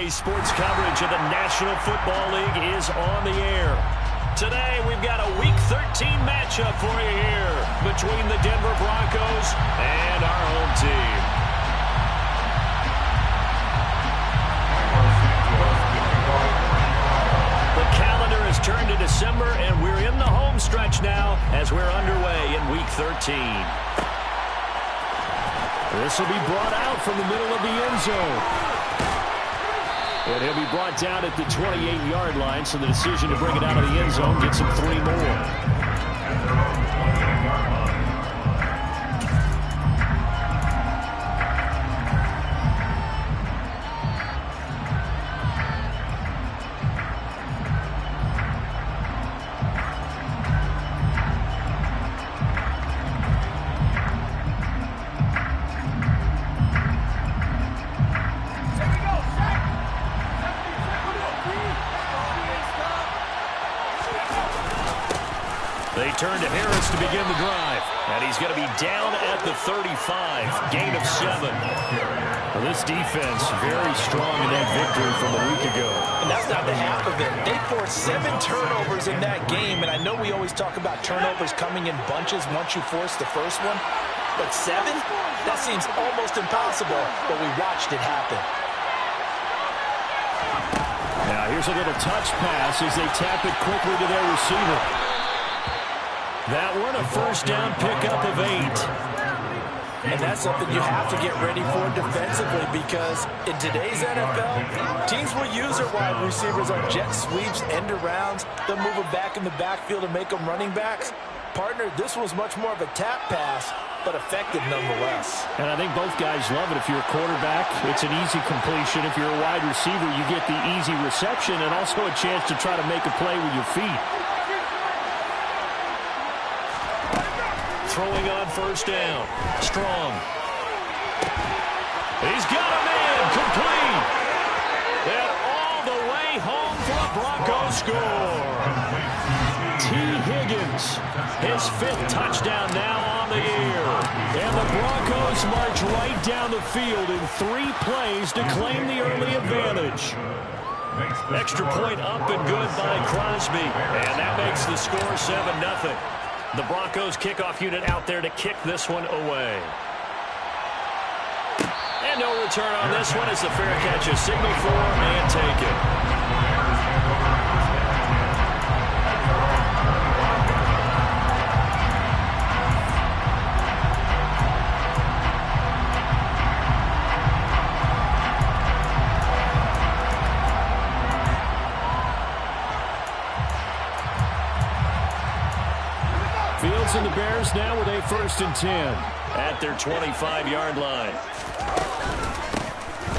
Today's sports coverage of the National Football League is on the air. Today, we've got a Week 13 matchup for you here between the Denver Broncos and our home team. The calendar has turned to December, and we're in the home stretch now as we're underway in Week 13. This will be brought out from the middle of the end zone. And he'll be brought down at the 28-yard line, so the decision to bring it out of the end zone gets him 3 more. They turn to Harris to begin the drive. And he's going to be down at the 35. Gain of 7. Well, this defense very strong in that victory from a week ago. And that's not the half of it. They forced 7 turnovers in that game. And I know we always talk about turnovers coming in bunches once you force the first one. But 7? That seems almost impossible. But we watched it happen. Now here's a little touch pass as they tap it quickly to their receiver. That one, a first down pickup of 8. And that's something you have to get ready for defensively, because in today's NFL, teams will use their wide receivers on jet sweeps, end arounds. They'll move them back in the backfield and make them running backs. Partner, this was much more of a tap pass, but effective nonetheless. And I think both guys love it. If you're a quarterback, it's an easy completion. If you're a wide receiver, you get the easy reception and also a chance to try to make a play with your feet. Throwing on first down. Strong. He's got him in. Complete. And all the way home for a Broncos score. T. Higgins, his 5th touchdown now on the year. And the Broncos march right down the field in 3 plays to claim the early advantage. Extra point up and good by Crosby. And that makes the score 7-0. The Broncos kickoff unit out there to kick this one away. And no return on this one as the fair catch is signaled for and taken. Fields and the Bears now with a 1st and 10 at their 25-yard line.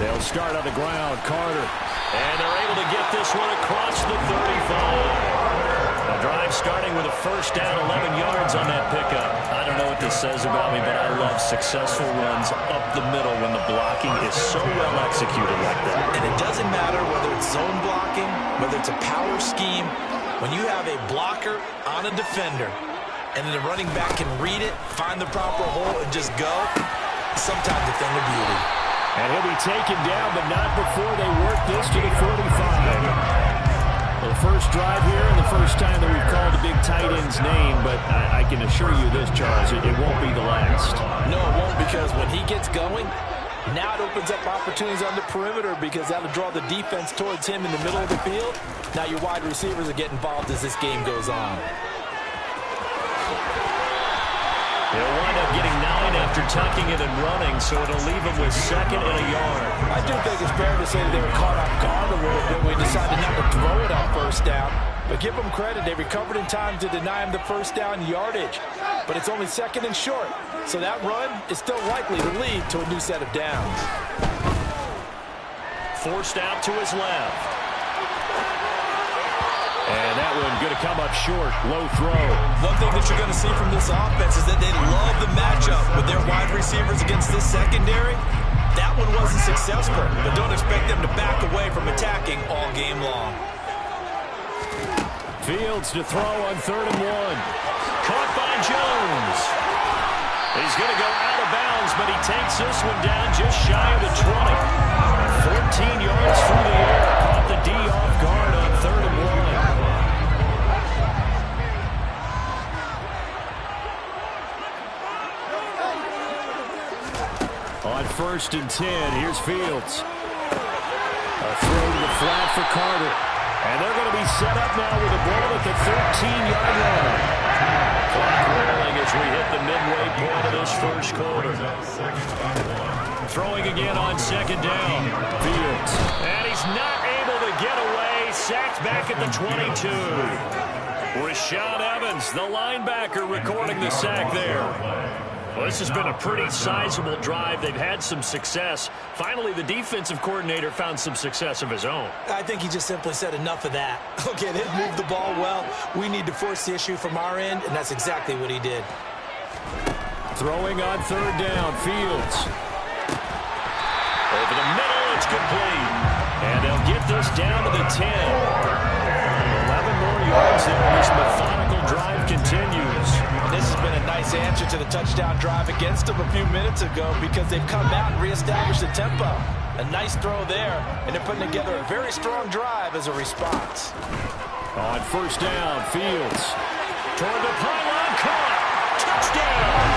They'll start on the ground. Carter. And they're able to get this one across the 35. A drive starting with a first down, 11 yards on that pickup. I don't know what this says about me, but I love successful runs up the middle when the blocking is so well executed like that. And it doesn't matter whether it's zone blocking, whether it's a power scheme. When you have a blocker on a defender, and then the running back can read it, find the proper hole, and just go, sometimes a thing of beauty. And he'll be taken down, but not before they work this to the 45. Well, the first drive here and the first time that we've called the big tight end's name, but I can assure you this, Charles, it won't be the last. No, it won't, because when he gets going, now it opens up opportunities on the perimeter, because that'll draw the defense towards him in the middle of the field. Now your wide receivers are getting involved as this game goes on. They'll wind up getting 9 after tucking it and running, so it'll leave them with 2nd and a yard. I do think it's fair to say that they were caught off guard a little bit when we decided not to throw it on first down. But give them credit, they recovered in time to deny him the first down yardage. But it's only 2nd and short, so that run is still likely to lead to a new set of downs. Forced out to his left. And that one going to come up short. Low throw. One thing that you're going to see from this offense is that they love the matchup with their wide receivers against this secondary. That one wasn't successful, but don't expect them to back away from attacking all game long. Fields to throw on 3rd and 1. Caught by Jones. He's going to go out of bounds, but he takes this one down just shy of the 20. 14 yards through the On 1st and 10, here's Fields. A throw to the flat for Carter. And they're going to be set up now with a ball at the 13-yard line. Clock rolling as we hit the midway point of this first quarter. Throwing again on 2nd down. Fields. And he's not able to get away. Sacked back at the 22. Rashaan Evans, the linebacker, recording the sack there. Well, this has been a pretty sizable drive. They've had some success. Finally, the defensive coordinator found some success of his own. I think he just simply said enough of that. Okay, they've moved the ball well. We need to force the issue from our end, and that's exactly what he did. Throwing on 3rd down, Fields. Over the middle, it's complete. And they'll get this down to the 10. 11 more yards there. This methodical drive continues. And this has been a nice answer to the touchdown drive against them a few minutes ago because they've come out and reestablished the tempo. A nice throw there, and they're putting together a very strong drive as a response. On 1st down, Fields. Toward the pylon, caught. Touchdown.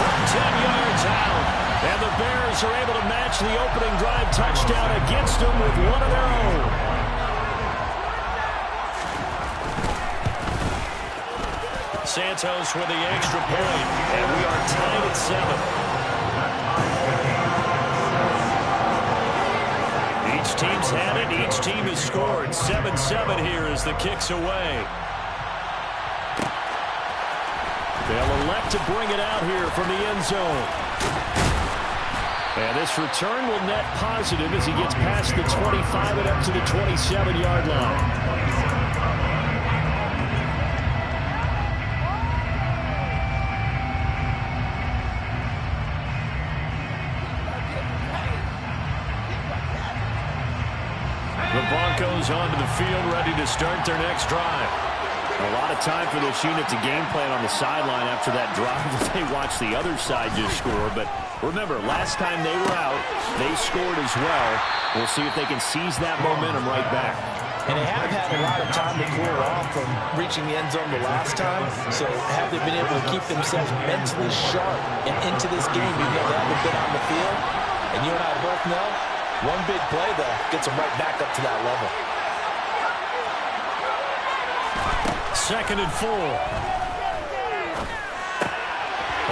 From 10 yards out. And the Bears are able to match the opening drive touchdown against them with one of their own. Santos with the extra point, and we are tied at 7. Each team's had it. Each team has scored. 7-7 here as the kick's away. They'll elect to bring it out here from the end zone. And this return will net positive as he gets past the 25 and up to the 27-yard line. The Broncos onto the field, ready to start their next drive. A lot of time for this unit to game plan on the sideline after that drive that they watched the other side just score. But remember, last time they were out, they scored as well. We'll see if they can seize that momentum right back. And they have had a lot of time to cool off from reaching the end zone the last time. So have they been able to keep themselves mentally sharp and into this game even though they haven't been on the field? And you and I both know, one big play, though, gets them right back up to that level. 2nd and 4.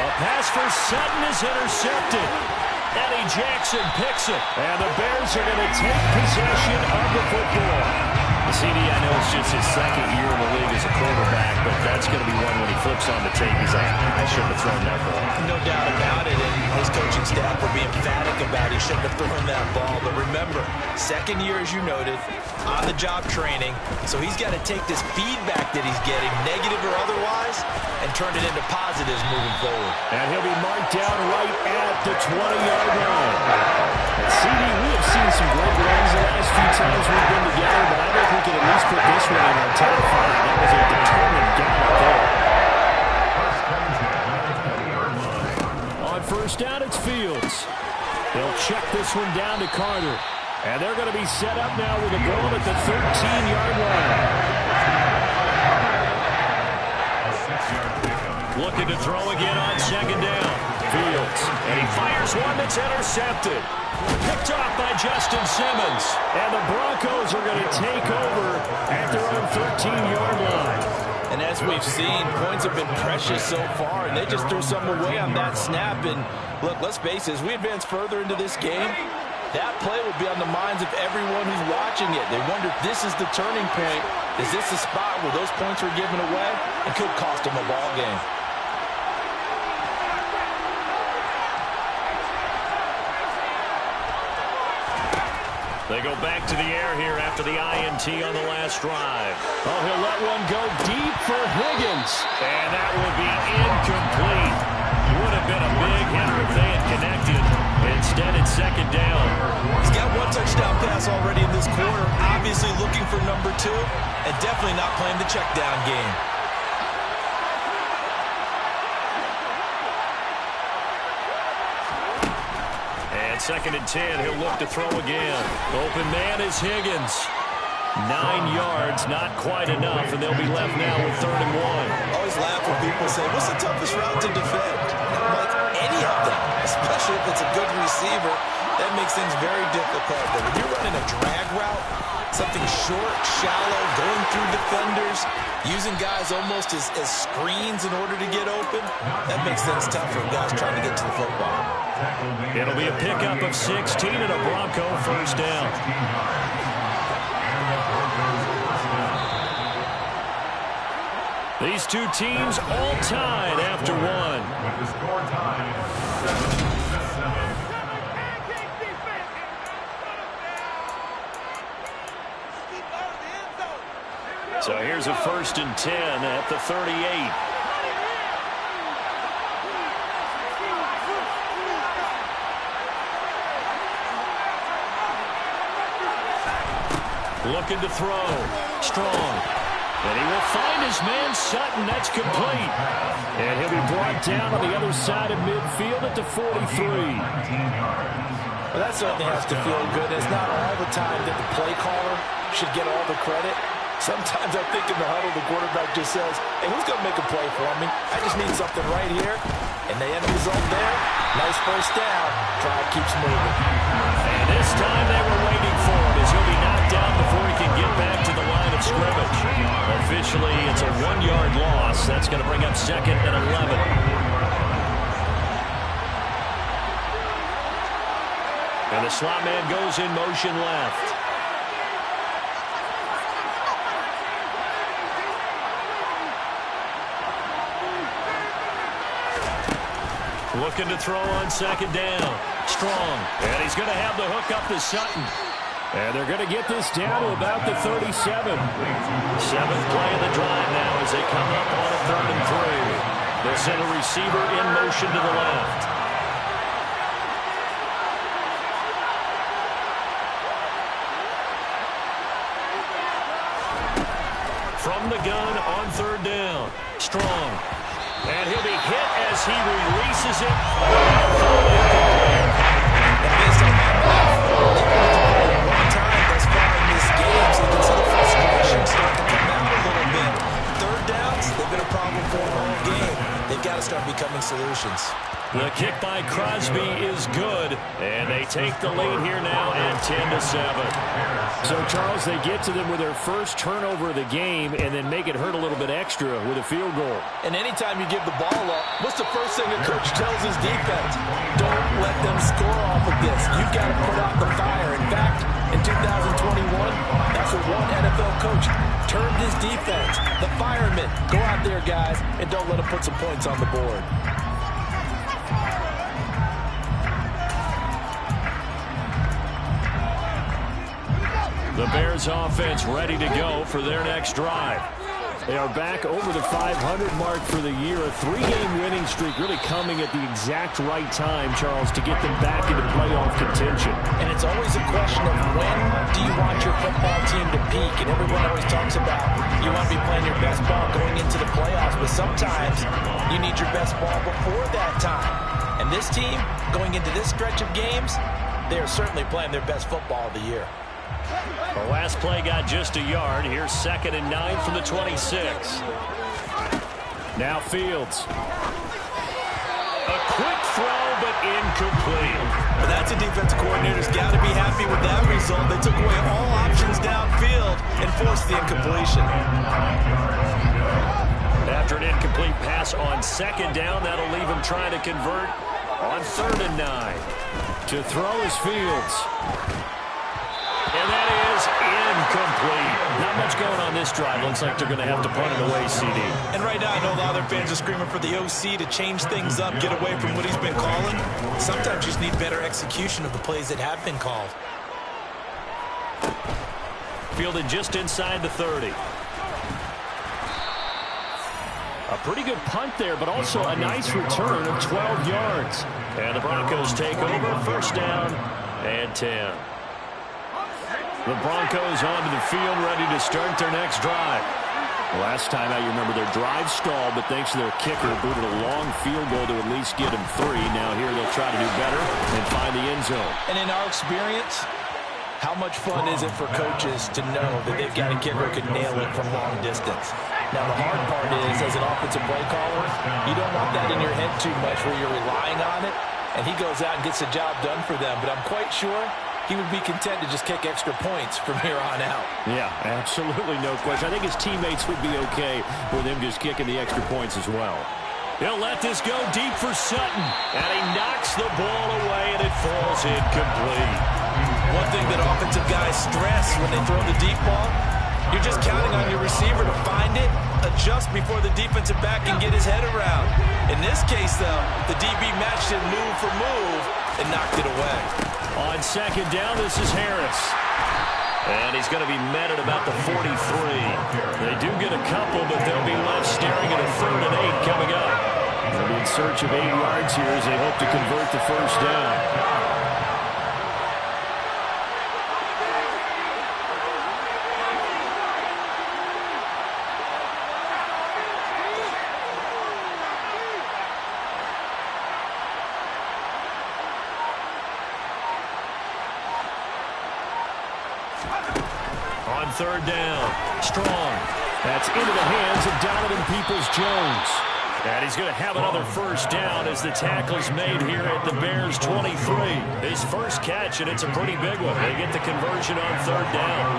A pass for Sutton is intercepted. Eddie Jackson picks it. And the Bears are going to take possession of the football. CD, I know it's just his 2nd year in the league as a quarterback, but that's going to be one when he flips on the tape. He's like, I shouldn't have thrown that ball. No doubt about it, and his coaching staff will be emphatic about he shouldn't have thrown that ball. But remember, 2nd year, as you noted, on-the-job training, so he's got to take this feedback that he's getting, negative or otherwise, and turn it into positives moving forward. And he'll be marked down right at the 20-yard line. And CD, we have seen some great runs the last few times we've been together, but I think we can at least put this one in our top 5. That was a determined gallop there. On 1st down, it's Fields. They'll check this one down to Carter. And they're going to be set up now with a ball at the 13-yard line. Looking to throw again on 2nd down. Fields. And he fires one that's intercepted. Picked off by Justin Simmons. And the Broncos are going to take over at their own 13-yard line. And as we've seen, points have been precious so far, and they just threw some away on that snap. And look, let's face it, as we advance further into this game, that play will be on the minds of everyone who's watching it. They wonder if this is the turning point. Is this the spot where those points were given away and could cost them a ball game? They go back to the air here after the INT on the last drive. Oh, he'll let one go deep for Higgins. And that will be incomplete. Would have been a big hitter if they had connected. Instead, it's 2nd down. He's got one touchdown pass already in this quarter. Obviously looking for number 2 and definitely not playing the check down game. And 2nd and 10, he'll look to throw again. Open man is Higgins. 9 yards, not quite enough, and they'll be left now with 3rd and 1. I always laugh when people say, what's the toughest route to defend? I'm like, any of them, especially if it's receiver, that makes things very difficult. But when you're running a drag route, something short, shallow, going through defenders, using guys almost as screens in order to get open, that makes things tough for guys trying to get to the football. It'll be a pickup of 16 and a Bronco first down. These two teams all tied after one. So here's a 1st and 10 at the 38. Looking to throw. Strong. And he will find his man Sutton. That's complete. And he'll be brought down on the other side of midfield at the 43. Well, that certainly has to feel good. It's not all the time that the play caller should get all the credit. Sometimes I think in the huddle, the quarterback just says, hey, who's going to make a play for me? I just need something right here. And the end result there, nice first down. Drive keeps moving. And this time they were waiting for him as he'll be knocked down before he can get back to the line of scrimmage. Officially, it's a 1-yard loss. That's going to bring up 2nd and 11. And the slot man goes in motion left. Looking to throw on 2nd down. Strong. And he's going to have the hook up to Sutton. And they're going to get this down to about the 37. 7th play of the drive now as they come up on a 3rd and 3. They'll send a receiver in motion to the left. From the gun on 3rd down. Strong. And he'll be hit as he releases it. And based on that math, one time thus far in this game, so you can see the frustration start to come out a little bit. 3rd downs, they've been a problem for them all game. They've got to start becoming solutions. The kick by Crosby is good, and they take the lead here now at 10-7. So, Charles, they get to them with their first turnover of the game and then make it hurt a little bit extra with a field goal. And anytime you give the ball up, what's the first thing a coach tells his defense? Don't let them score off of this. You've got to put out the fire. In fact, in 2021, that's what one NFL coach termed his defense. The firemen. Go out there, guys, and don't let them put some points on the board. The Bears offense ready to go for their next drive. They are back over the 500 mark for the year. A 3-game winning streak really coming at the exact right time, Charles, to get them back into playoff contention. And it's always a question of when do you want your football team to peak? And everyone always talks about you want to be playing your best ball going into the playoffs, but sometimes you need your best ball before that time. And this team, going into this stretch of games, they are certainly playing their best football of the year. The last play got just a yard. Here's 2nd and 9 from the 26. Now Fields. A quick throw, but incomplete. Well, that's a defensive coordinator's got to be happy with that result. They took away all options downfield and forced the incompletion. After an incomplete pass on 2nd down, that'll leave him trying to convert on 3rd and 9. To throw is Fields. And that is incomplete. Not much going on this drive. Looks like they're going to have to punt it away, CD. And right now, I know a lot of their fans are screaming for the OC to change things up, get away from what he's been calling. Sometimes you just need better execution of the plays that have been called. Fielded just inside the 30. A pretty good punt there, but also a nice return of 12 yards. And the Broncos take over. 1st down and 10. The Broncos onto the field, ready to start their next drive. Last time out, you remember their drive stalled, but thanks to their kicker, booted a long field goal to at least get them 3. Now here they'll try to do better and find the end zone. And in our experience, how much fun is it for coaches to know that they've got a kicker who can nail it from long distance? Now, the hard part is, as an offensive play caller, you don't want that in your head too much where you're relying on it. and he goes out and gets the job done for them. But I'm quite sure he would be content to just kick extra points from here on out. Yeah, absolutely no question. I think his teammates would be okay with him just kicking the extra points as well. He'll let this go deep for Sutton. And he knocks the ball away, and it falls incomplete. One thing that offensive guys stress when they throw the deep ball, you're just counting on your receiver to find it, adjust before the defensive back can get his head around. In this case, though, the DB matched it move for move and knocked it away. On second down, this is Harris. And he's going to be met at about the 43. They do get a couple, but they'll be left staring at a 3rd and 8 coming up. They'll be in search of 8 yards here as they hope to convert the first down. On 3rd down, Strong. That's into the hands of Donovan Peoples-Jones. And he's going to have another first down as the tackle's made here at the Bears' 23. His first catch, and it's a pretty big one. They get the conversion on 3rd down.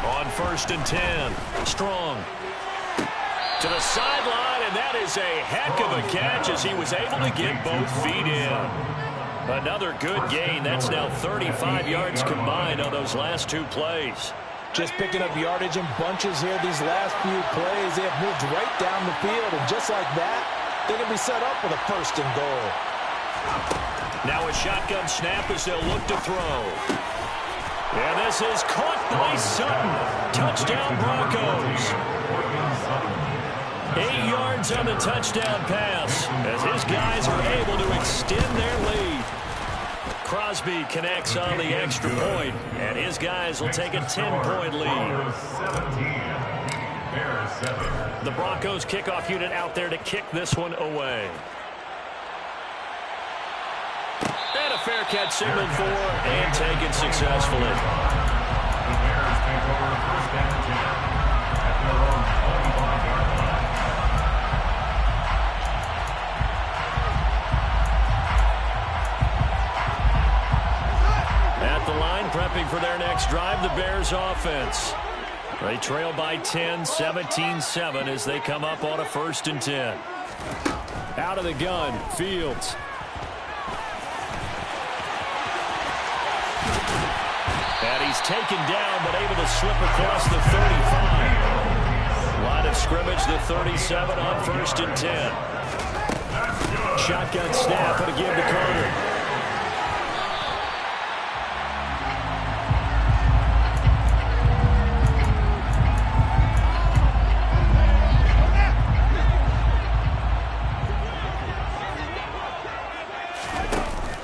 On 1st and 10, Strong. To the sideline, and that is a heck of a catch as he was able to get both feet in. Another good gain. That's now 35 yards combined on those last 2 plays. Just picking up yardage in bunches here these last few plays. They have moved right down the field, and just like that, they're going to be set up with a 1st and goal. Now a shotgun snap as they'll look to throw. And this is caught by Sutton. Touchdown Broncos. 8 yards on the touchdown pass as his guys are able to extend their lead. Crosby connects on the extra point, and his guys will take a 10-point lead. The Broncos kickoff unit out there to kick this one away. And a fair catch signaled for and taken successfully. The Bears take over 1st and 10 at their own 25-yard line. At the line, prepping for their next drive, the Bears offense. They trail by 10, 17-7 as they come up on a 1st and 10. Out of the gun, Fields. And he's taken down, but able to slip across the 35. Line of scrimmage, the 37 on 1st and 10. Shotgun snap, and again to Carter.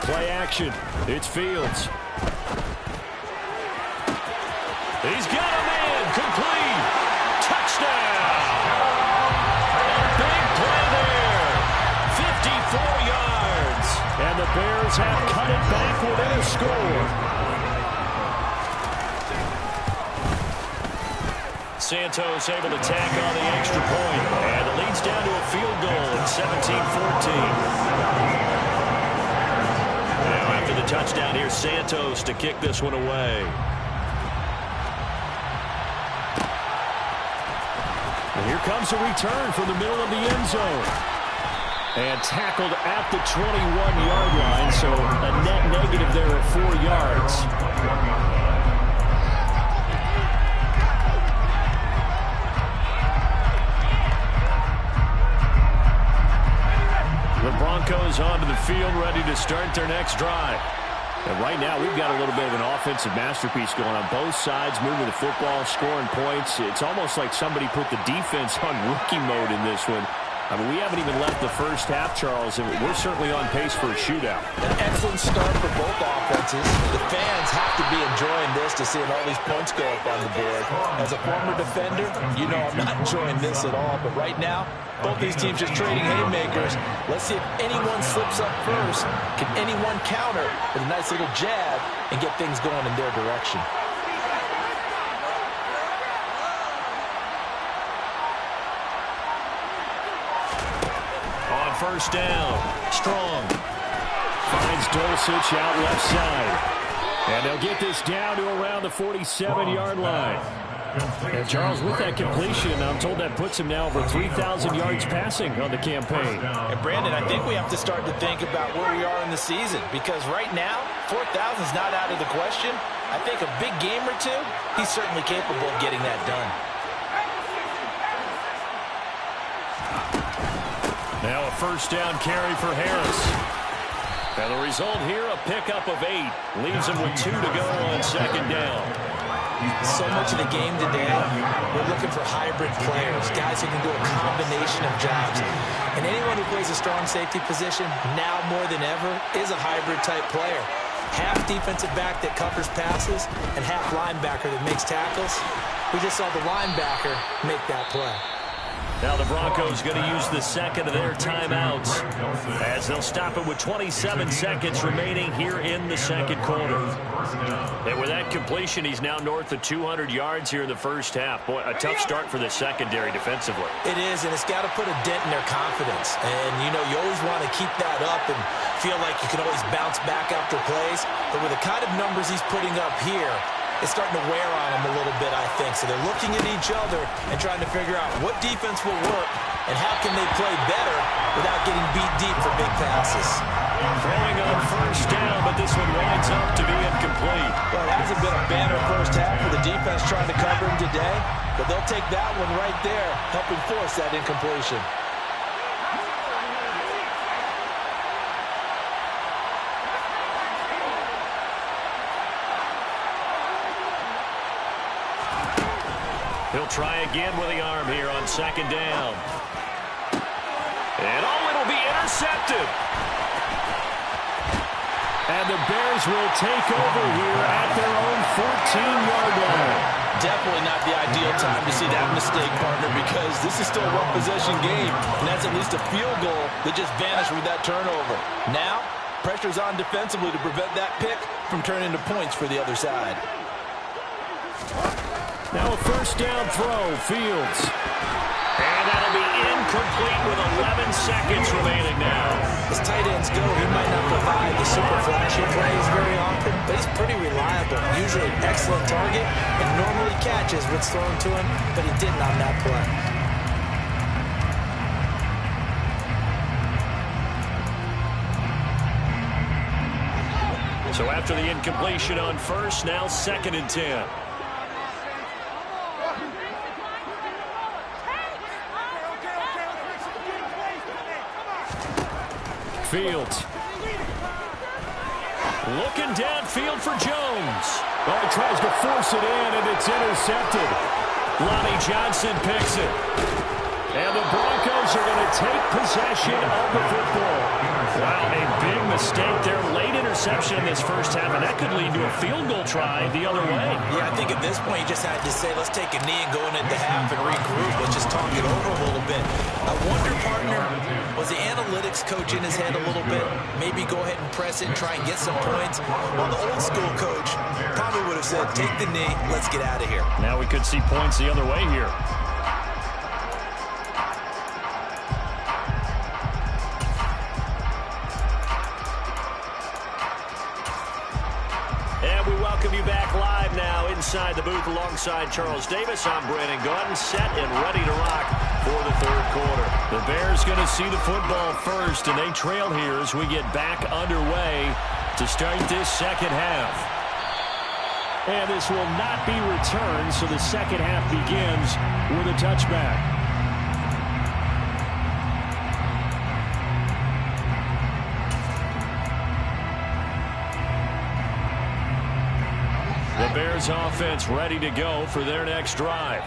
Play action. It's Fields. He's got a man. Complete. Touchdown. Big play there. 54 yards. And the Bears have cut it back within a score. Santos able to tack on the extra point. And it leads down to a field goal at 17-14. After the touchdown here, Santos to kick this one away. And here comes a return from the middle of the end zone. And tackled at the 21-yard line, so a net negative there of 4 yards. The Broncos onto the field, ready to start their next drive. And right now, we've got a little bit of an offensive masterpiece going on both sides, moving the football, scoring points. It's almost like somebody put the defense on rookie mode in this one. I mean, we haven't even left the first half, Charles, and we're certainly on pace for a shootout. An excellent start for both offenses. The fans have to be enjoying this to seeing all these points go up on the board. As a former defender, you know I'm not enjoying this at all. But right now, both these teams just trading haymakers. Let's see if anyone slips up first. Can anyone counter with a nice little jab and get things going in their direction? first down. Strong finds Dulcich out left side. And they'll get this down to around the 47-yard line. And Charles, with that completion, I'm told that puts him now over 3,000 yards passing on the campaign. And Brandon, I think we have to start to think about where we are in the season, because right now, 4,000 is not out of the question. I think a big game or two, he's certainly capable of getting that done. Now a first down carry for Harris. And the result here, a pickup of 8. Leaves him with 2 to go on second down. So much of the game today, we're looking for hybrid players, guys who can do a combination of jobs. And anyone who plays a strong safety position, now more than ever, is a hybrid-type player. Half defensive back that covers passes, and half linebacker that makes tackles. We just saw the linebacker make that play. Now the Broncos going to use the second of their timeouts as they'll stop it with 27 seconds remaining here in the second quarter. And with that completion, he's now north of 200 yards here in the first half. Boy, a tough start for the secondary defensively. It is, and it's got to put a dent in their confidence. And, you know, you always want to keep that up and feel like you can always bounce back after plays. But with the kind of numbers he's putting up here, it's starting to wear on them a little bit, I think. So they're looking at each other and trying to figure out what defense will work and how can they play better without getting beat deep for big passes. Throwing on first down, but this one winds up to be incomplete. Well, it hasn't been a banner first half for the defense trying to cover him today, but they'll take that one right there, helping force that incompletion. He'll try again with the arm here on second down. And it'll be intercepted. And the Bears will take over here at their own 14-yard line. Definitely not the ideal time to see that mistake, partner, because this is still a one-possession game, and that's at least a field goal that just vanished with that turnover. Now, pressure's on defensively to prevent that pick from turning into points for the other side. Now a first down throw, Fields. And that'll be incomplete with 11 seconds remaining now. As tight ends go, he might not provide the super flashy plays very often, but he's pretty reliable. Usually an excellent target and normally catches what's thrown to him, but he didn't on that play. So after the incompletion on first, now second and 10. Fields. Looking downfield for Jones. Oh, he tries to force it in, and it's intercepted. Lonnie Johnson picks it. And the Broncos are going to take possession of the football. Wow, a big mistake there. Late interception in this first half, and that could lead to a field goal try the other way. Yeah, I think at this point you just had to say, let's take a knee and go into half and regroup. Let's just talk it over a little bit. I wonder, partner, was the analytics coach in his head a little bit? Maybe go ahead and press it and try and get some points. Well, the old school coach probably would have said, take the knee, let's get out of here. Now we could see points the other way here. Welcome you back live now inside the booth alongside Charles Davis. I'm Brandon Gaudin, set and ready to rock for the third quarter. The Bears going to see the football first, and they trail here as we get back underway to start this second half. And this will not be returned, so the second half begins with a touchback. The Bears offense ready to go for their next drive.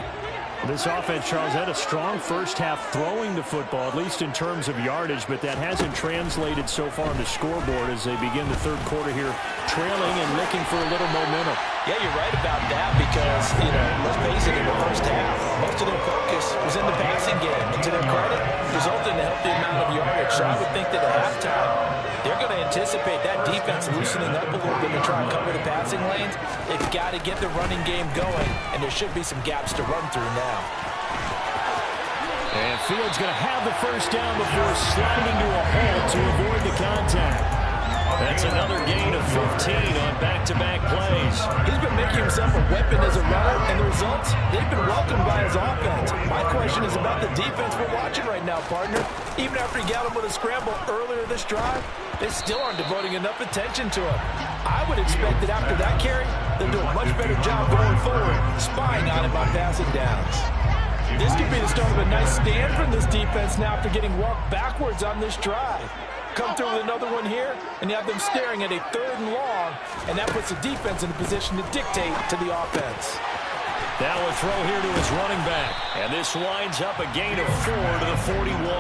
This offense, Charles, had a strong first half throwing the football, at least in terms of yardage, but that hasn't translated so far on the scoreboard as they begin the third quarter here, trailing and looking for a little momentum. Yeah, you're right about that because, let's face it, in the first half, most of their focus was in the passing game. And to their credit, resulted in a healthy amount of yardage. So I would think that at halftime, they're going to anticipate that defense loosening up a little bit to try and cover the passing lanes. They've got to get the running game going, and there should be some gaps to run through now. And Fields going to have the first down before sliding to a halt to avoid the contact. That's another gain of 15 on back-to-back plays. He's been making himself a weapon as a runner, and the results, they've been welcomed by his offense. My question is about the defense we're watching right now, partner. Even after he got him with a scramble earlier this drive, they still aren't devoting enough attention to him. I would expect that after that carry, they'll do a much better job going forward, spying on him on passing downs. This could be the start of a nice stand from this defense now after getting walked backwards on this drive. Come through with another one here, and you have them staring at a 3rd and long, and that puts the defense in a position to dictate to the offense. Now a throw here to his running back, and this winds up a gain of 4 to the 41.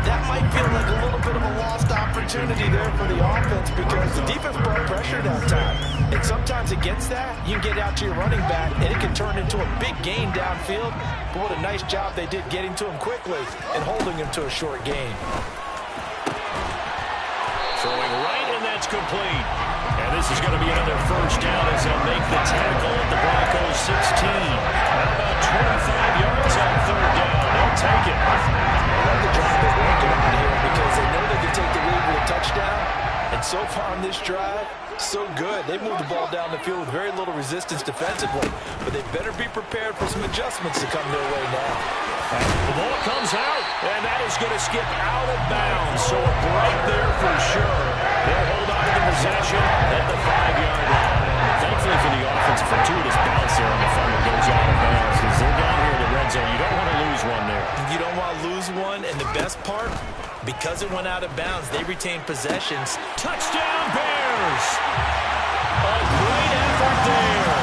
That might feel like a little bit of a lost opportunity there for the offense because the defense brought pressure that time. And sometimes against that, you can get out to your running back, and it can turn into a big gain downfield. But what a nice job they did getting to him quickly and holding him to a short gain. Throwing right, and that's complete. And this is going to be another first down as they'll make the tackle at the Broncos 16. About 25 yards on 3rd down. They'll take it. I love the drive they're working on here because they know they can take the lead with a touchdown. And so far on this drive, so good. They moved the ball down the field with very little resistance defensively. But they better be prepared for some adjustments to come their way now. The ball comes out, and that is going to skip out of bounds. So a break there for sure. They'll hold on to the possession at the 5-yard line. Thankfully for the offense, a fortuitous bounce there on the fumble goes out of bounds because they're down here in the red zone. You don't want to lose one there. You don't want to lose one, and the best part, because it went out of bounds, they retained possessions. Touchdown, Bears! A great effort there.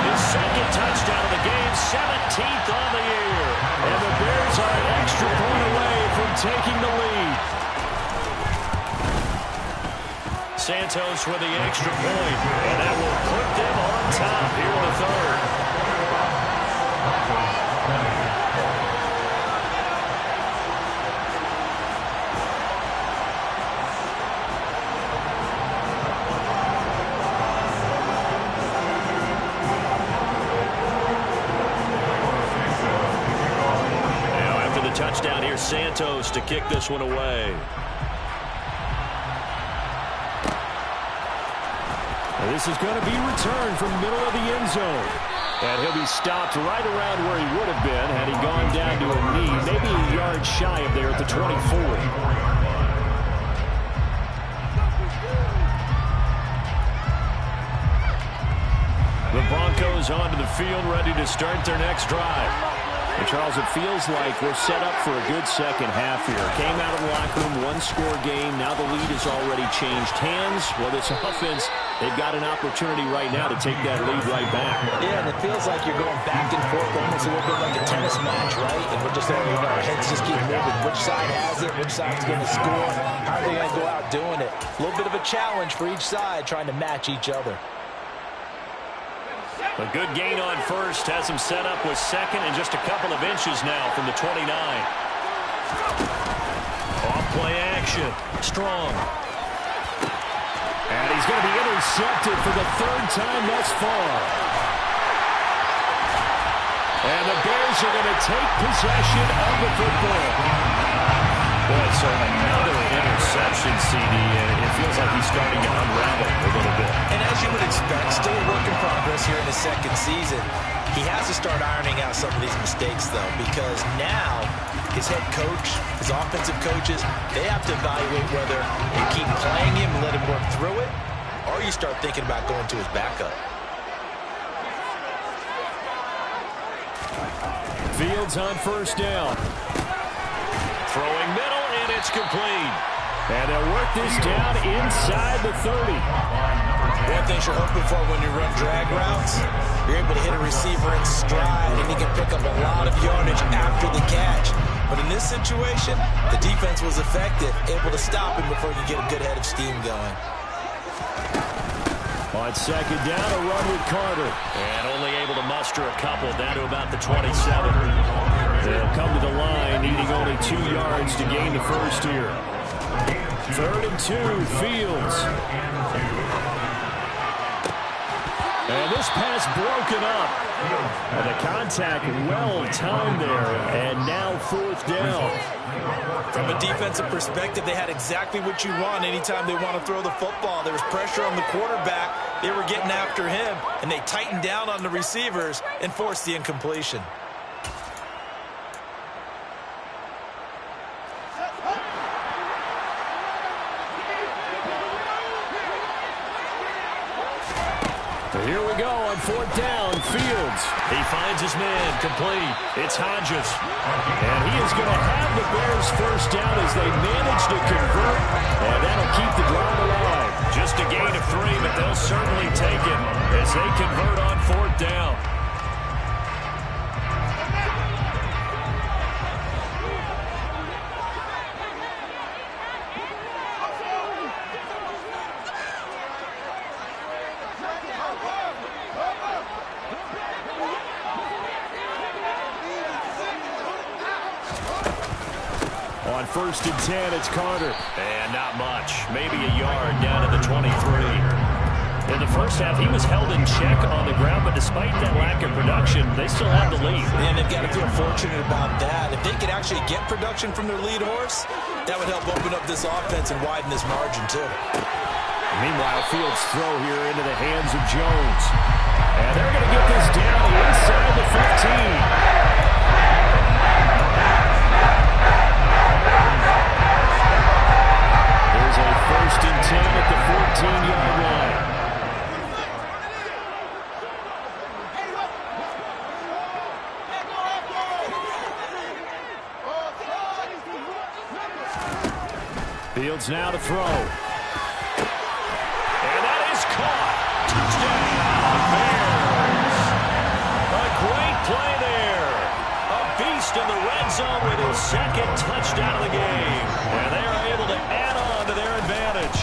His 2nd touchdown of the game, 17th on the year. And the Bears are an extra point away from taking the lead. Santos with the extra point, and that will put them on top here in the 3rd. Touchdown here, Santos to kick this one away. And this is going to be returned from the middle of the end zone. And he'll be stopped right around where he would have been had he gone down to a knee, maybe a yard shy of there at the 24. The Broncos onto the field, ready to start their next drive. And Charles, it feels like we're set up for a good second half here. Came out of the locker room, 1-score game. Now the lead has already changed hands. Well, this offense, they've got an opportunity right now to take that lead right back. Yeah, and it feels like you're going back and forth, almost a little bit like a tennis match, right? And we're just there, our heads just keep moving. Which side has it? Which side's going to score? How are they going to go out doing it? A little bit of a challenge for each side, trying to match each other. A good gain on first has him set up with 2nd and just a couple of inches now from the 29. Off play action. Strong. And he's going to be intercepted for the 3rd time thus far. And the Bears are going to take possession of the football. Boy, so another interception, CD. It feels like he's starting to unravel a little bit. And as you would expect, still a work in progress here in his 2nd season. He has to start ironing out some of these mistakes, though, because now his head coach, his offensive coaches, they have to evaluate whether you keep playing him and let him work through it, or you start thinking about going to his backup. Fields on first down. Throwing middle, and it's complete. And they'll work this down inside the 30. One thing you're hoping for when you run drag routes, you're able to hit a receiver in stride, and he can pick up a lot of yardage after the catch. But in this situation, the defense was effective, able to stop him before you get a good head of steam going. On 2nd down, a run with Carter. And only able to muster a couple down to about the 27. They'll come to the line, needing only 2 yards to gain the first here. 3rd and 2, Fields. And this pass broken up. And the contact well timed there. And now 4th down. From a defensive perspective, they had exactly what you want anytime they want to throw the football. There was pressure on the quarterback. They were getting after him, and they tightened down on the receivers and forced the incompletion. Here we go on 4th down. Fields. He finds his man, complete. It's Hodges. And he is going to have the Bears 1st down as they manage to convert. And that'll keep the drive alive. Just a gain of 3, but they'll certainly take it as they convert on 4th down. On 1st and 10, it's Carter. And not much. Maybe a yard down to the 23. In the first half, he was held in check on the ground, but despite that lack of production, they still have the lead. And they've got to feel fortunate about that. If they could actually get production from their lead horse, that would help open up this offense and widen this margin, too. Meanwhile, Fields' throw here into the hands of Jones. And they're going to get this down inside the 15. There's a 1st and 10 at the 14-yard line. Fields now to throw. And that is caught. Touchdown, Bears. A great play there. A beast in the red zone with his 2nd touchdown of the game. And they are able to add on to their advantage.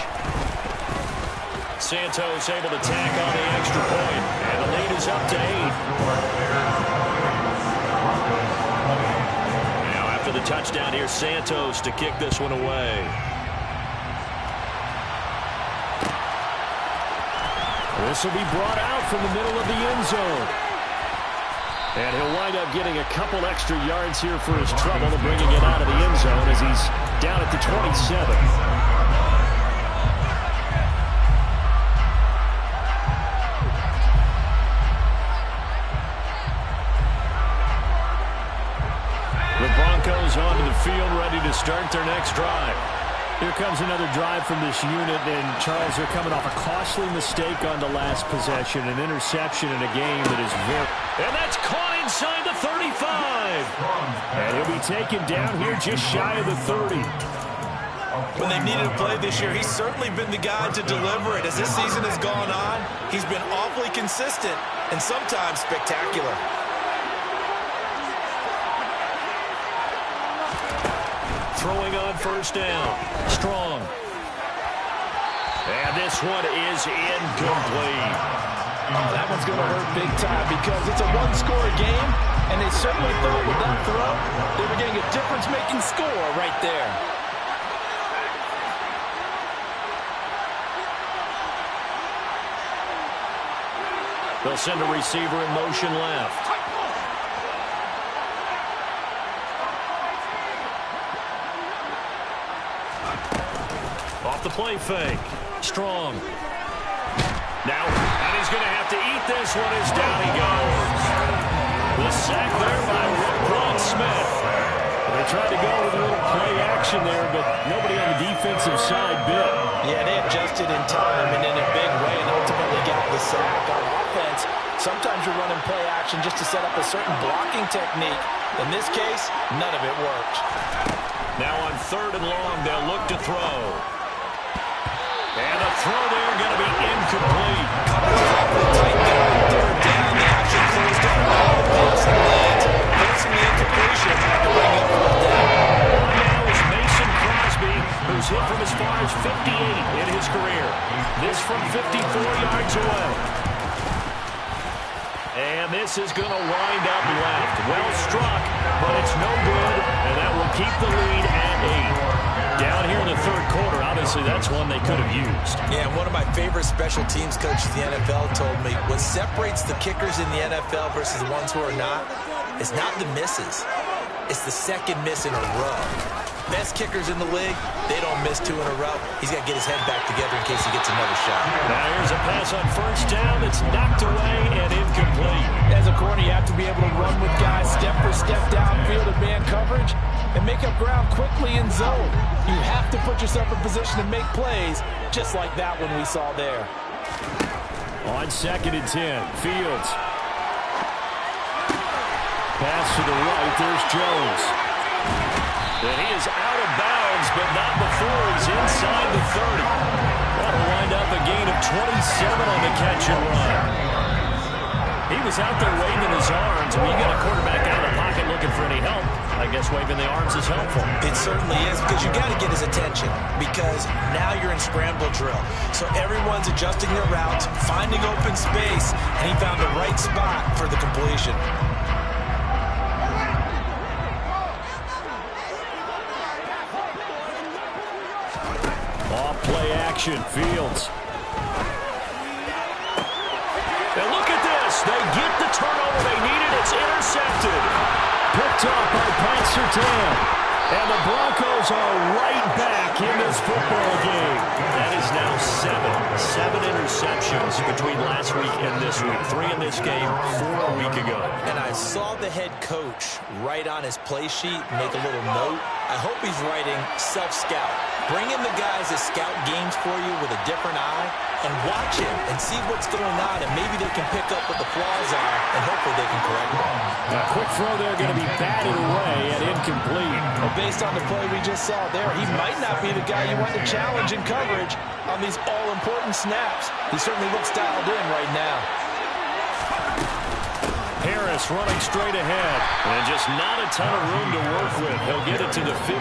Santos able to tack on the extra point. And the lead is up to 8. Now after the touchdown, here's Santos to kick this one away. This will be brought out from the middle of the end zone. And he'll wind up getting a couple extra yards here for his trouble and bringing it out of the end zone as he's down at the 27. The Broncos onto the field, ready to start their next drive. Here comes another drive from this unit, and Charles, they're coming off a costly mistake on the last possession, an interception in a game that is very... And that's caught inside the 35. And he'll be taken down here just shy of the 30. When they needed a play this year, he's certainly been the guy to deliver it. As this season has gone on, he's been awfully consistent and sometimes spectacular. Throwing on 1st down. Strong. And this one is incomplete. Oh, that one's going to hurt big time because it's a one-score game, and they certainly thought with that throw they were getting a difference-making score right there. They'll send a receiver in motion left. Off the play fake. Strong. Now, and he's going to have to eat this one as down he goes. The sack there by Roquan Smith. They tried to go with a little play action there, but nobody on the defensive side bit. Yeah, they adjusted in time and in a big way and ultimately got the sack. On offense, sometimes you're running play action just to set up a certain blocking technique. In this case, none of it worked. Now on 3rd and long, they'll look to throw. And the throw there going to be incomplete. Tight down, 3rd down. The action closed down all the pass and lands, forcing the incompletion to bring up 4th down. Now is Mason Crosby, who's hit from as far as 58 in his career. This from 54 yards away. And this is going to wind up left. Well struck, but it's no good, and that will keep the lead at 8. Down here in the 3rd quarter, obviously that's one they could have used. Yeah, one of my favorite special teams coaches in the NFL told me what separates the kickers in the NFL versus the ones who are not is not the misses. It's the second miss in a row. Best kickers in the league, they don't miss 2 in a row. He's got to get his head back together in case he gets another shot. Now here's a pass on first down. It's knocked away and incomplete. As a corner, you have to be able to run with guys step for step downfield in man coverage and make up ground quickly in zone. You have to put yourself in position to make plays, just like that one we saw there. On 2nd and 10, Fields. Pass to the right, there's Jones. And he is out of bounds, but not before he's inside the 30. That'll wind up a gain of 27 on the catch and run. He was out there waving his arms. When you got a quarterback out of the pocket looking for any help, I guess waving the arms is helpful. It certainly is, because you got to get his attention, because now you're in scramble drill. So everyone's adjusting their routes, finding open space, and he found the right spot for the completion. Play action, Fields. And look at this. They get the turnover they needed. It's intercepted. Picked off by Pat Surtain. And the Broncos are right back in this football game. That is now 7 interceptions between last week and this week. 3 in this game, 4 a week ago. And I saw the head coach write on his play sheet, make a little note. I hope he's writing self-scout. Bring in the guys that scout games for you with a different eye and watch him and see what's going on, and maybe they can pick up what the flaws are, and hopefully they can correct them. A quick throw there going to be batted away and incomplete. Well, based on the play we just saw there, he might not be the guy you want to challenge in coverage on these all-important snaps. He certainly looks dialed in right now. Harris running straight ahead. And just not a ton of room to work with. He'll get it to the 15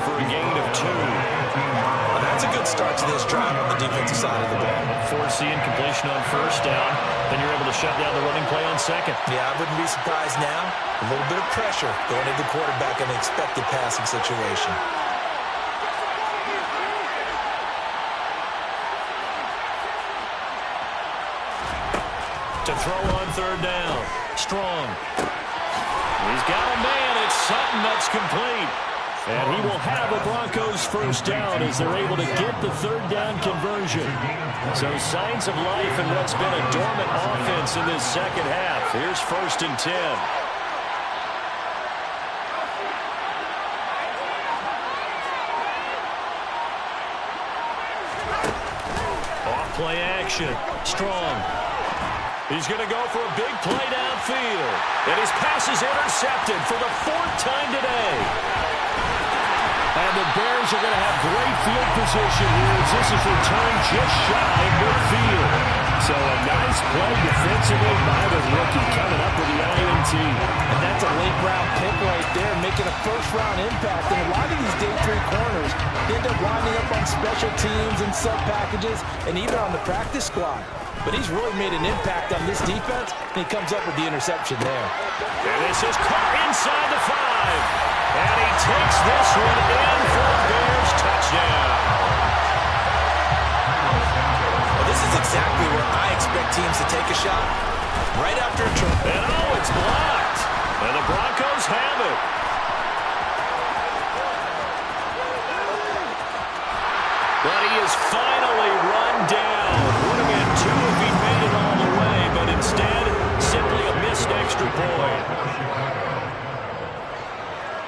for a gain of 2. Well, that's a good start to this drive on the defensive side of the ball. Forcing completion on first down. Then you're able to shut down the running play on second. Yeah, I wouldn't be surprised now. A little bit of pressure going into the quarterback in an expected passing situation. To throw on third down. Strong. He's got a man. It's Sutton that's complete. And he will have a Broncos first down as they're able to get the third down conversion. So signs of life in what's been a dormant offense in this second half. Here's 1st and 10. Off play action. Strong. He's going to go for a big play downfield. And his pass is intercepted for the 4th time today. And the Bears are going to have great field position here as this is returned just shy of midfield. So a nice play defensively by the rookie coming up with the INT. And that's a late-round pick right there, making a first-round impact. And a lot of these day 3 corners end up winding up on special teams and sub-packages and even on the practice squad. But he's really made an impact on this defense, and he comes up with the interception there. And this is caught inside the 5. And he takes this one in for a Bears touchdown. Well, this is exactly where I expect teams to take a shot. Right after a turn. And oh, it's blocked. And the Broncos have it. But he is finally run down. Would have been 2 if he made it all the way, but instead, simply a missed extra point.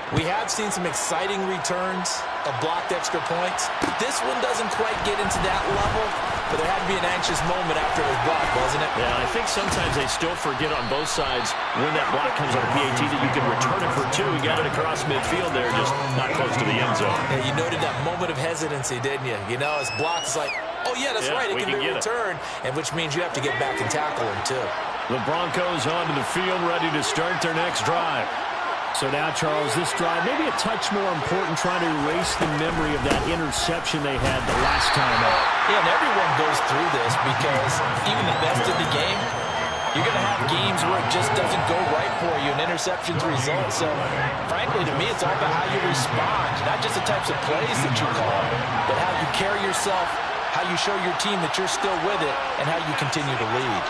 We have seen some exciting returns of blocked extra points. This one doesn't quite get into that level, but there had to be an anxious moment after it was blocked, wasn't it? Yeah, I think sometimes they still forget on both sides when that block comes on a PAT that you can return it for 2. You got it across midfield there, just not close to the end zone. Yeah, you noted that moment of hesitancy, didn't you? You know, his block is like, oh, yeah, that's right, it can be returned, and which means you have to get back and tackle him, too. The Broncos onto the field, ready to start their next drive. So now, Charles, this drive, maybe a touch more important, trying to erase the memory of that interception they had the last time out. Yeah, and everyone goes through this because even the best in the game, you're going to have games where it just doesn't go right for you, and interceptions result. So, frankly, to me, it's all about how you respond, not just the types of plays that you call, but how you carry yourself, how you show your team that you're still with it, and how you continue to lead.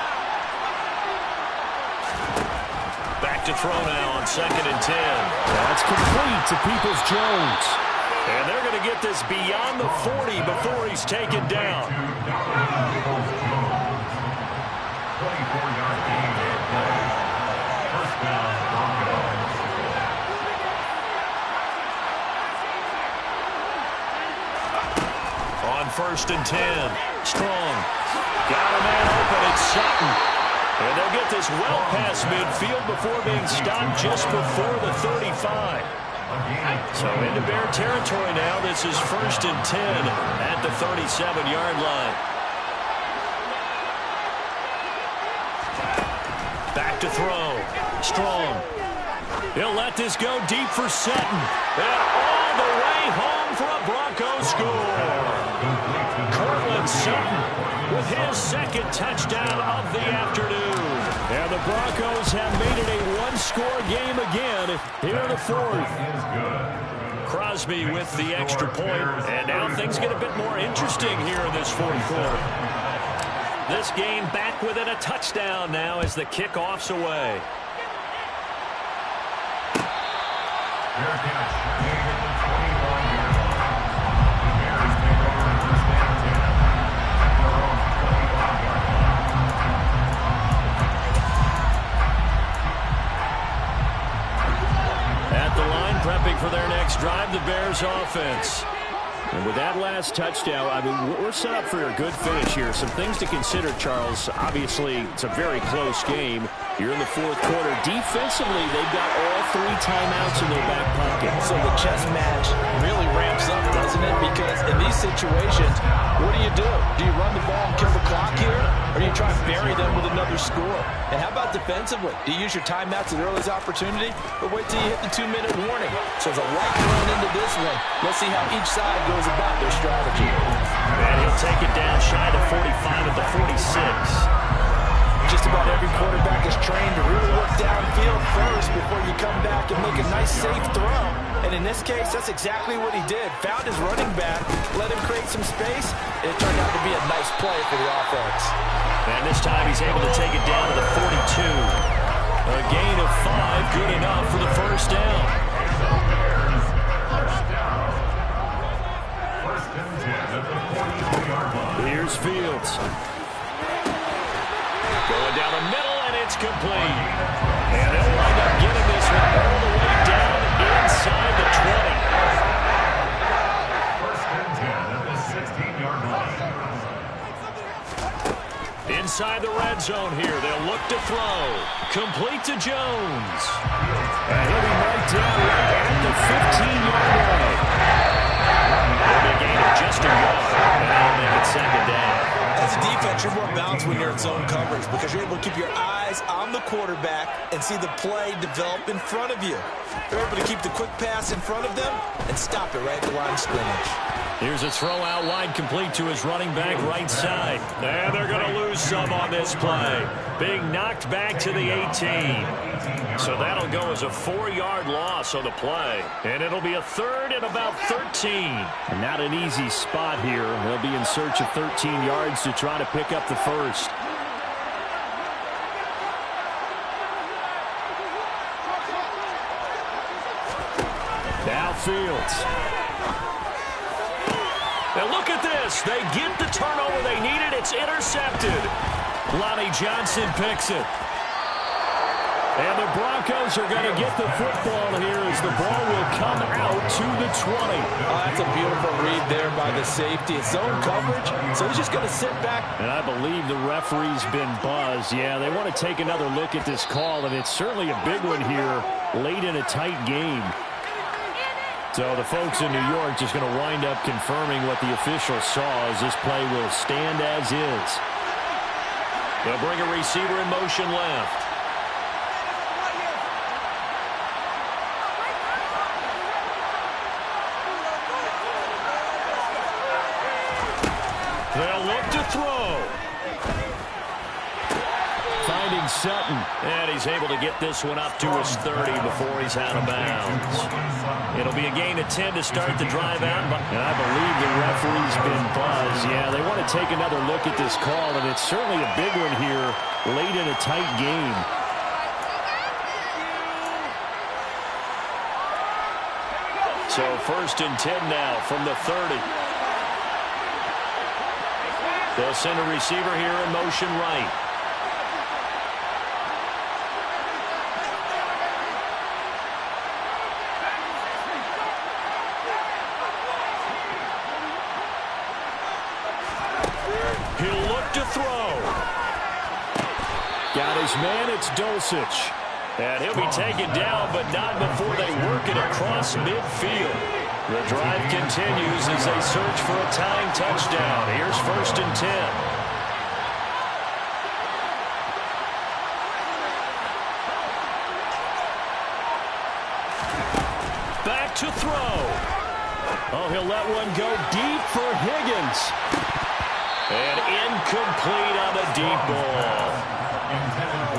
To to throw now on 2nd and 10. That's complete to Peoples-Jones. And they're going to get this beyond the 40 before he's taken down. On 1st and 10, Strong. Got a man open, it's Sutton. And they'll get this well past midfield before being stopped just before the 35. So into Bear territory now. This is 1st and 10 at the 37-yard line. Back to throw. Strong. He'll let this go deep for Sutton. And all the way home for a Bronco score. Cortland Sutton with his 2nd touchdown of the afternoon. And the Broncos have made it a one-score game again here in the 4th. Crosby with the extra point. And now things get a bit more interesting here in this 4th quarter. This game back within a touchdown now as the kickoff's away. At the line, prepping for their next drive, the Bears offense. And with that last touchdown, I mean, we're set up for a good finish here. Some things to consider, Charles. Obviously, it's a very close game. You're in the 4th quarter. Defensively, they've got all 3 timeouts in their back pocket. So the chess match really ramps up, doesn't it? Because in these situations, what do? Do you run the ball and kill the clock here? Or do you try to bury them with another score? And how about defensively? Do you use your timeouts at the earliest opportunity? Or wait till you hit the 2-minute warning? So there's a lot going into this one. Let's see how each side goes about their strategy. And he'll take it down shy of 45 at the 46. Just about every quarterback is trained to really work downfield first before you come back and make a nice, safe throw. And in this case, that's exactly what he did. Found his running back, let him create some space, and it turned out to be a nice play for the offense. And this time he's able to take it down to the 42. A gain of 5, good enough for the 1st down. Here's Fields. Going down the middle, and it's complete. And they'll wind up getting this one all the way down inside the 20. 1st and 10 at the 16-yard line. Inside the red zone here. They'll look to throw. Complete to Jones. And he'll be marked down right at the 15-yard line. That'll be a gain of just a yard. And that'll make it 2nd down. As a defense, you're more balanced when you're in zone coverage because you're able to keep your eyes on the quarterback and see the play develop in front of you. You're able to keep the quick pass in front of them and stop it right at the line of scrimmage. Here's a throw out wide, complete to his running back right side. And they're going to lose some on this play. Being knocked back to the 18. So that'll go as a 4-yard loss on the play. And it'll be a 3rd and about 13. And not an easy spot here. They'll be in search of 13 yards to try to pick up the 1st. Now Fields. And look at this. They get the turnover they needed. It's intercepted. Lonnie Johnson picks it. And the Broncos are going to get the football here as the ball will come out to the 20. Oh, that's a beautiful read there by the safety. It's zone coverage, so he's just going to sit back. And I believe the referee's been buzzed. Yeah, they want to take another look at this call, and it's certainly a big one here late in a tight game. So the folks in New York just going to wind up confirming what the official saw as this play will stand as is. They'll bring a receiver in motion left. They'll look to throw. Finding Sutton. And he's able to get this one up to his 30 before he's out of bounds. It'll be a gain of 10 to start the drive out. And I believe the referee's been buzzed. Yeah, they want to take another look at this call, and it's certainly a big one here late in a tight game. So 1st and 10 now from the 30. They'll send a receiver here in motion right. He'll look to throw. Got his man, it's Dulcich. And he'll be taken down, but not before they work it across midfield. The drive continues as they search for a tying touchdown. Here's 1st and 10. Back to throw. Oh, he'll let one go deep for Higgins. And incomplete on the deep ball.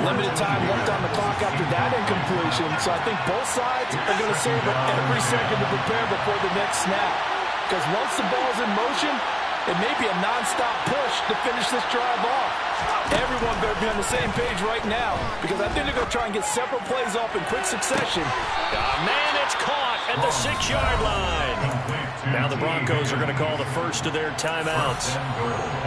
Limited time left on the clock after that incompletion, so I think both sides are going to savor every second to prepare before the next snap. Because once the ball's in motion, it may be a non-stop push to finish this drive off. Everyone better be on the same page right now, because I think they're going to try and get several plays off in quick succession. Man, it's caught at the 6-yard line. Now the Broncos are going to call the first of their timeouts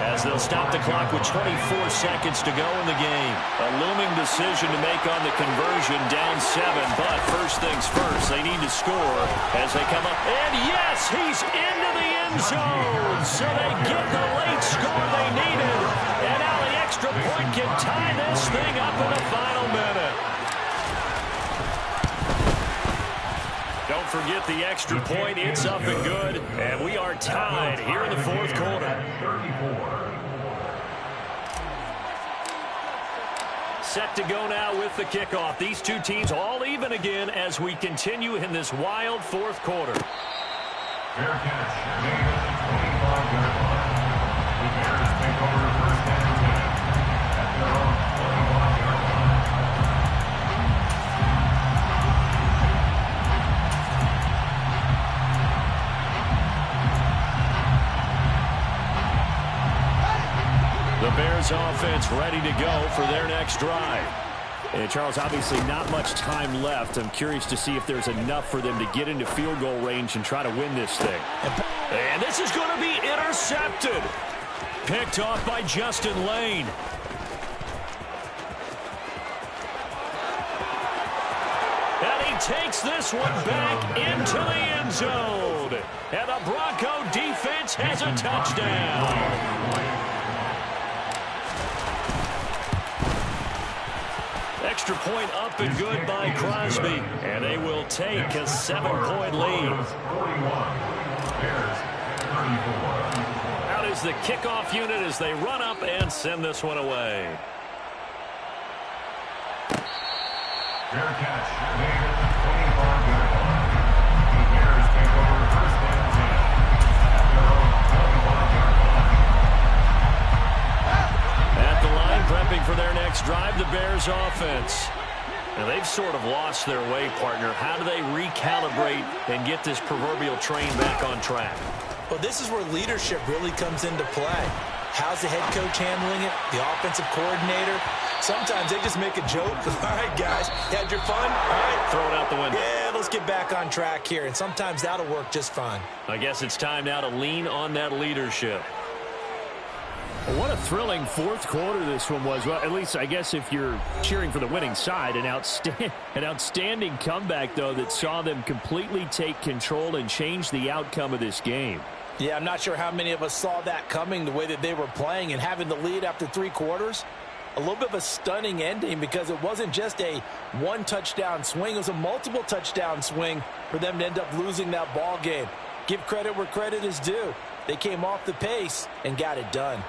as they'll stop the clock with 24 seconds to go in the game. A looming decision to make on the conversion, down 7, but first things first, they need to score as they come up. And yes, he's into the end zone, so they get the late score they needed. And now the extra point can tie this thing up in the final minute. Don't forget the extra point. It's up and good. And we are tied here in the 4th quarter. Set to go now with the kickoff. These two teams all even again as we continue in this wild 4th quarter. Fair catch made at the 25-yard line. The Bears take over 1st and 10 at their own 25-yard line. The Bears offense ready to go for their next drive. And Charles, obviously not much time left. I'm curious to see if there's enough for them to get into field goal range and try to win this thing. And this is going to be intercepted. Picked off by Justin Lane. And he takes this one back into the end zone. And the Bronco defense has a touchdown. Extra point up and good by Crosby. And they will take a 7-point lead. Out is the kickoff unit as they run up and send this one away. Fair catch made at the 25-yard line. The Bears take over 1st and 10 at their own 25-yard line. At the line, prepping for their next drive, the Bears offense. Now they've sort of lost their way, partner. How do they recalibrate and get this proverbial train back on track? Well, this is where leadership really comes into play. How's the head coach handling it? The offensive coordinator? Sometimes they just make a joke. All right, guys, you had your fun? All right. Throw it out the window. Yeah, let's get back on track here. And sometimes that'll work just fine. I guess it's time now to lean on that leadership. What a thrilling 4th quarter this one was. Well, at least I guess if you're cheering for the winning side, an outstanding comeback, though, that saw them completely take control and change the outcome of this game. Yeah, I'm not sure how many of us saw that coming the way that they were playing and having the lead after 3 quarters. A little bit of a stunning ending because it wasn't just a 1-touchdown swing. It was a multiple touchdown swing for them to end up losing that ball game. Give credit where credit is due. They came off the pace and got it done.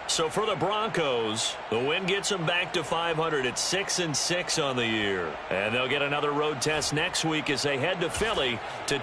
So for the Broncos, the win gets them back to 500 at 6-6 on the year. And they'll get another road test next week as they head to Philly to